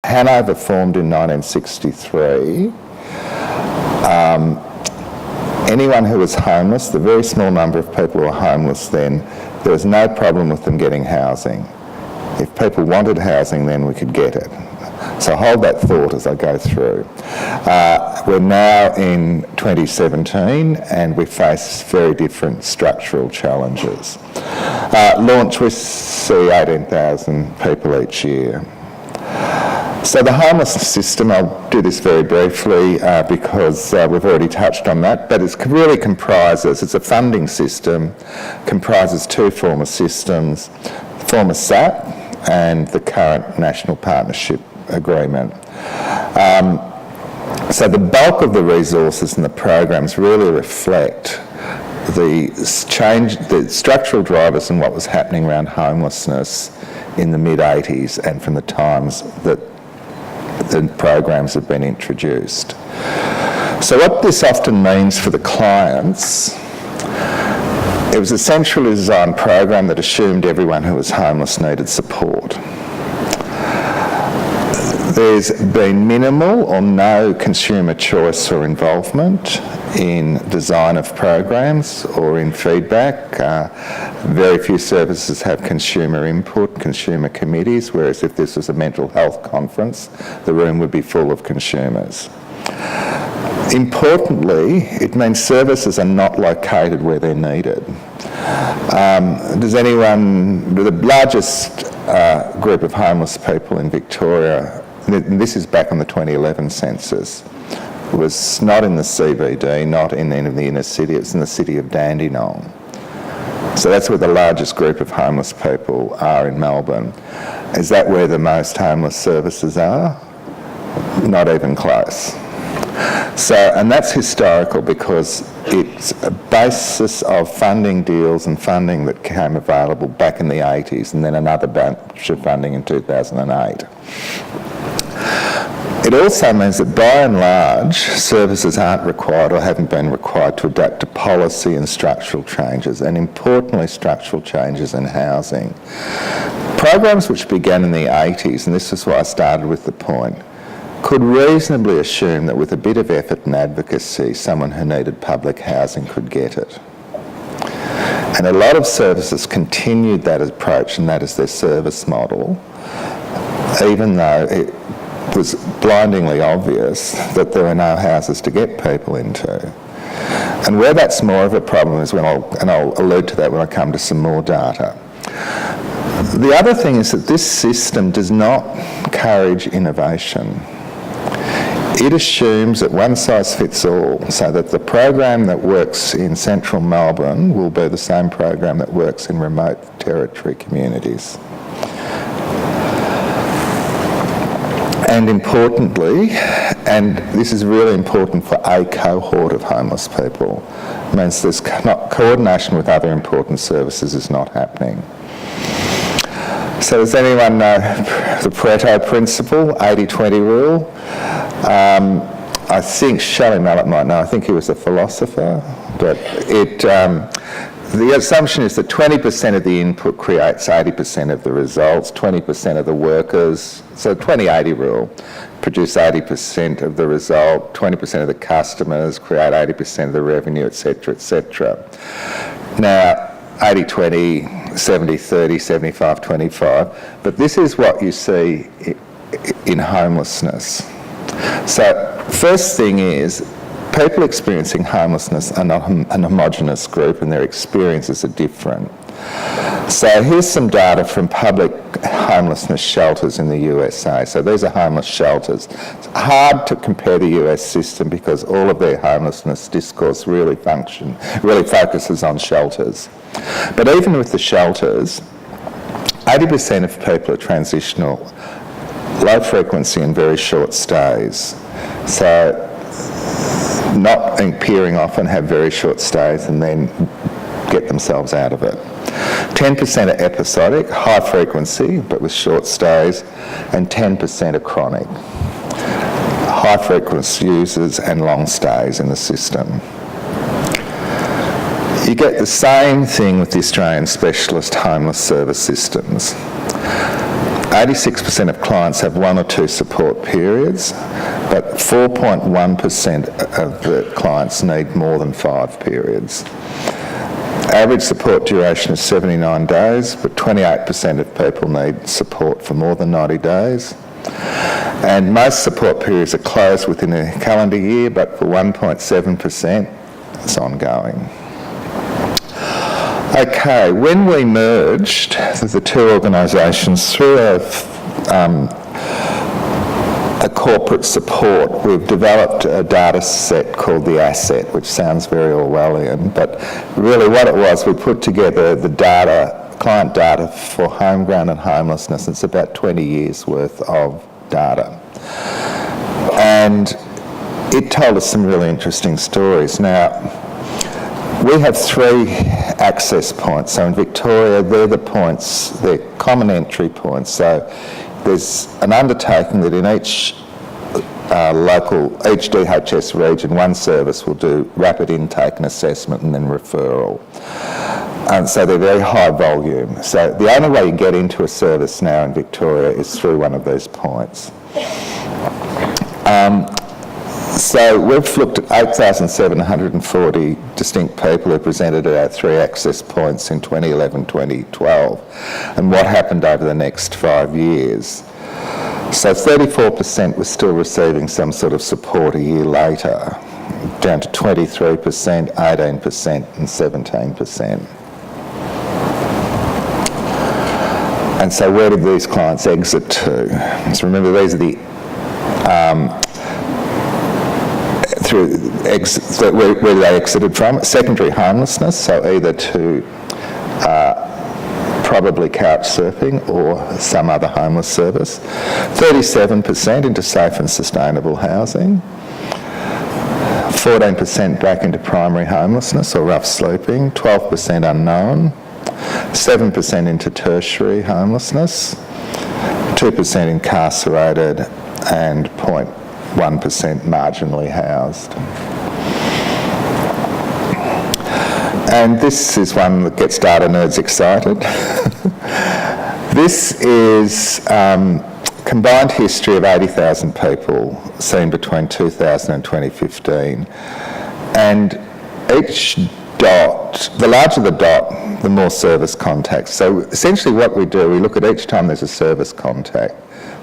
Hanover formed in 1963. Anyone who was homeless, the very small number of people who were homeless then, there was no problem with them getting housing. If people wanted housing then, we could get it. So hold that thought as I go through. We're now in 2017 and we face very different structural challenges. Launch, we see 18,000 people each year. So the homelessness system, I'll do this very briefly because we've already touched on that, but it really comprises, it's a funding system, comprises two former systems, former SAP and the current National Partnership Agreement. So the bulk of the resources and the programs really reflect the structural drivers and what was happening around homelessness in the mid-80s and from the times that the programs have been introduced. So what this often means for the clients, it was a centrally designed program that assumed everyone who was homeless needed support. There's been minimal or no consumer choice or involvement in design of programs or in feedback. Very few services have consumer input, consumer committees, whereas if this was a mental health conference, the room would be full of consumers. Importantly, it means services are not located where they're needed. The largest group of homeless people in Victoria, this is back on the 2011 census, was not in the CBD, not in any of the inner city, it's in the city of Dandenong. So that's where the largest group of homeless people are in Melbourne. Is that where the most homeless services are? Not even close. So, and that's historical because it's a basis of funding deals and funding that came available back in the 80s and then another batch of funding in 2008. It also means that by and large, services aren't required or haven't been required to adapt to policy and structural changes, and importantly structural changes in housing. Programs which began in the 80s, and this is why I started with the point, could reasonably assume that with a bit of effort and advocacy, someone who needed public housing could get it. And a lot of services continued that approach, and that is their service model, even though it was blindingly obvious that there were no houses to get people into. And where that's more of a problem is when I'll allude to that when I come to some more data. The other thing is that this system does not encourage innovation. It assumes that one size fits all, so that the program that works in central Melbourne will be the same program that works in remote territory communities. And importantly, and this is really important for a cohort of homeless people, it means there's not coordination with other important services is not happening. So does anyone know the Pareto principle, 80-20 rule? I think Shelley Mallet might know, I think he was a philosopher, but the assumption is that 20% of the input creates 80% of the results, 20% of the workers, so 20-80 rule, produce 80% of the result, 20% of the customers create 80% of the revenue, etc., etc. Now, 80-20, 70-30, 75-25, but this is what you see in homelessness. So, first thing is, people experiencing homelessness are not an homogenous group and their experiences are different. So here's some data from public homelessness shelters in the USA. So these are homeless shelters. It's hard to compare the US system because all of their homelessness discourse really focuses on shelters. But even with the shelters, 80% of people are transitional, low frequency and very short stays. So not appearing often, have very short stays and then get themselves out of it. 10% are episodic, high frequency but with short stays, and 10% are chronic. High frequency users and long stays in the system. You get the same thing with the Australian specialist homeless service systems. 86% of clients have 1 or 2 support periods, but 4.1% of the clients need more than 5 periods. Average support duration is 79 days, but 28% of people need support for more than 90 days. And most support periods are closed within a calendar year, but for 1.7%, it's ongoing. Okay, when we merged the two organisations through a corporate support, we've developed a data set called the Asset, which sounds very Orwellian, but really what it was, we put together the data, client data for homegrown and homelessness. It's about 20 years worth of data. And it told us some really interesting stories. Now, we have 3 access points. So in Victoria, they're the points, they're common entry points. So there's an undertaking that in each each DHS region, one service will do rapid intake and assessment and then referral. And so they're very high volume. So the only way you get into a service now in Victoria is through one of these points. So we've looked at 8,740 distinct people who presented at our 3 access points in 2011, 2012, and what happened over the next 5 years. So 34% were still receiving some sort of support a year later, down to 23%, 18% and 17%. And so where did these clients exit to? So remember, these are the where they exited from. Secondary homelessness, so either to probably couch surfing or some other homeless service. 37% into safe and sustainable housing. 14% back into primary homelessness or rough sleeping. 12% unknown. 7% into tertiary homelessness. 2% incarcerated and 0.1% marginally housed. And this is one that gets data nerds excited. This is combined history of 80,000 people seen between 2000 and 2015. And each dot, the larger the dot, the more service contacts. So essentially what we do, we look at each time there's a service contact.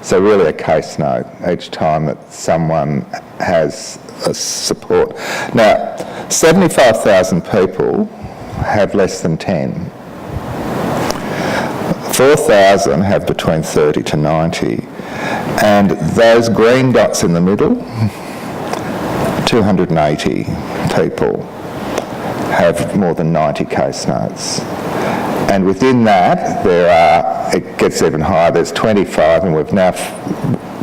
So really a case note each time that someone has a support. Now, 75,000 people have less than 10. 4,000 have between 30 to 90. And those green dots in the middle, 280 people have more than 90 case notes. And within that, there are, it gets even higher, there's 25, and we've now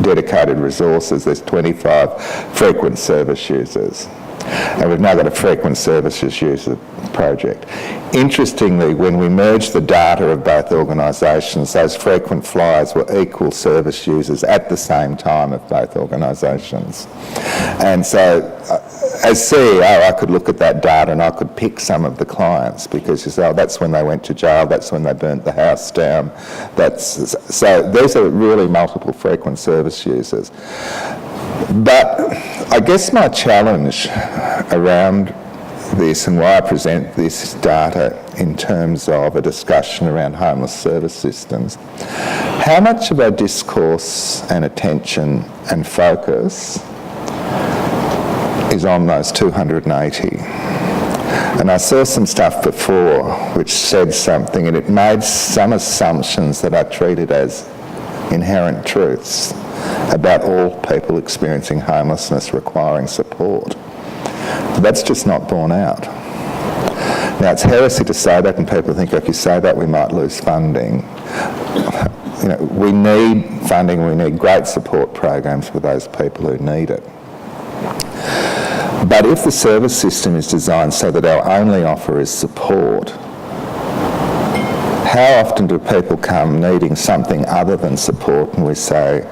dedicated resources, there's 25 frequent service users. And we've now got a frequent services user project. Interestingly, when we merged the data of both organisations, those frequent flyers were equal service users at the same time of both organisations. And so, as CEO, I could look at that data and I could pick some of the clients because you say, oh, that's when they went to jail, that's when they burnt the house down. So these are really multiple frequent service users. But I guess my challenge around this and why I present this data in terms of a discussion around homeless service systems, how much of our discourse and attention and focus is on those 280? And I saw some stuff before which said something, and it made some assumptions that I treated as inherent truths about all people experiencing homelessness requiring support. That's just not borne out. Now, it's heresy to say that, and people think if you say that we might lose funding. You know, we need funding, we need great support programs for those people who need it. But if the service system is designed so that our only offer is support, how often do people come needing something other than support and we say,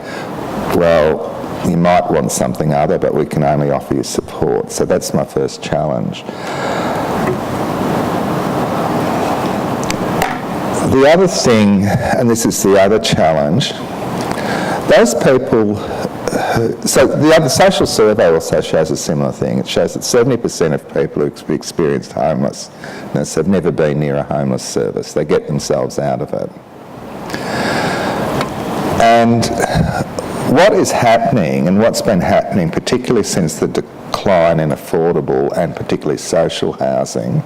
well, you might want something other, but we can only offer you support. So that's my first challenge. The other thing, and this is the other challenge, those people, so the other social survey also shows a similar thing. It shows that 70% of people who've experienced homelessness have never been near a homeless service. They get themselves out of it. And what is happening, and what's been happening, particularly since the decline in affordable and particularly social housing,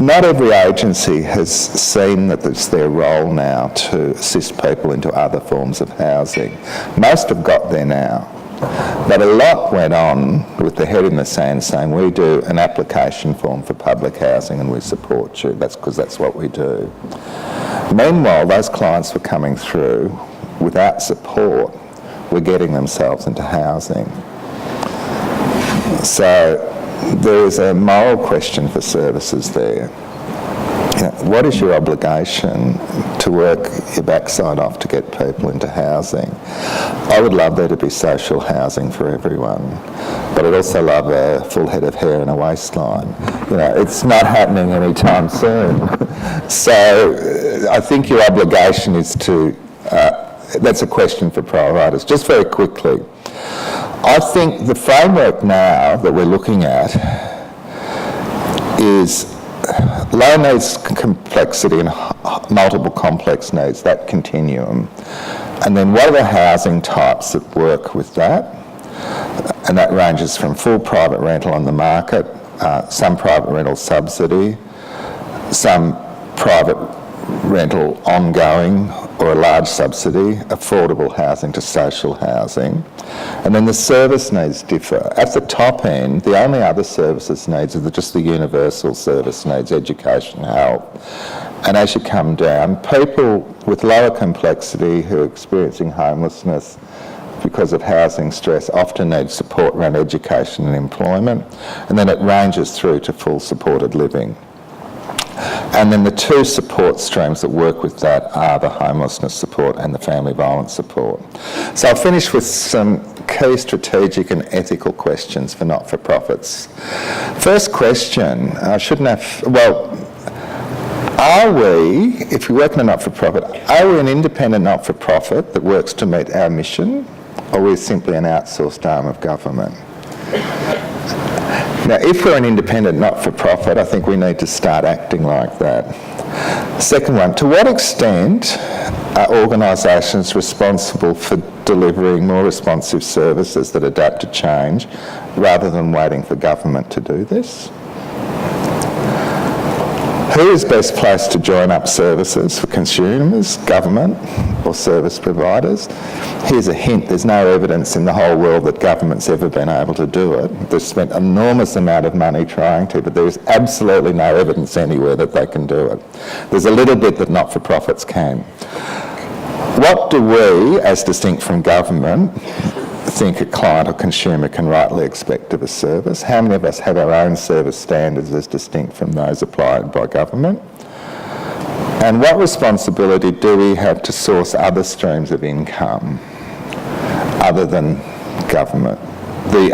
not every agency has seen that it's their role now to assist people into other forms of housing. Most have got there now. But a lot went on with the head in the sand saying, we do an application form for public housing and we support you. That's because that's what we do. Meanwhile, those clients were coming through without support, were getting themselves into housing. So there is a moral question for services there. You know, what is your obligation to work your backside off to get people into housing? I would love there to be social housing for everyone, but I'd also love a full head of hair and a waistline. You know, it's not happening anytime soon. So I think your obligation is to, that's a question for providers. Just very quickly, I think the framework now that we're looking at is low needs complexity and multiple complex needs, that continuum. And then what are the housing types that work with that? And that ranges from full private rental on the market, some private rental subsidy, some private rental ongoing or a large subsidy, affordable housing to social housing. And then the service needs differ. At the top end, the only other services needs are just the universal service needs, education, health. And as you come down, people with lower complexity who are experiencing homelessness because of housing stress often need support around education and employment. And then it ranges through to full supported living. And then the two support streams that work with that are the homelessness support and the family violence support. So I'll finish with some key strategic and ethical questions for not-for-profits. First question, I shouldn't have, well, are we, if we work in a not-for-profit, are we an independent not-for-profit that works to meet our mission, or are we simply an outsourced arm of government? Now, if we're an independent not-for-profit, I think we need to start acting like that. Second one, to what extent are organisations responsible for delivering more responsive services that adapt to change rather than waiting for government to do this? Who is best placed to join up services for consumers, government or service providers? Here's a hint, there's no evidence in the whole world that government's ever been able to do it. They've spent an enormous amount of money trying to, but there's absolutely no evidence anywhere that they can do it. There's a little bit that not-for-profits can. What do we, as distinct from government, think a client or consumer can rightly expect of a service? How many of us have our own service standards as distinct from those applied by government? And what responsibility do we have to source other streams of income other than government,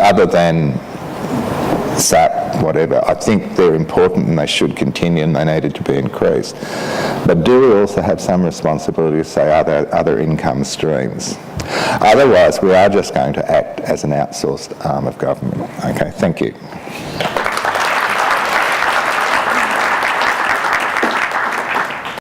other than SAP, whatever? I think they're important and they should continue and they needed to be increased. But do we also have some responsibility to say other income streams? Otherwise, we are just going to act as an outsourced arm of government. Okay, thank you.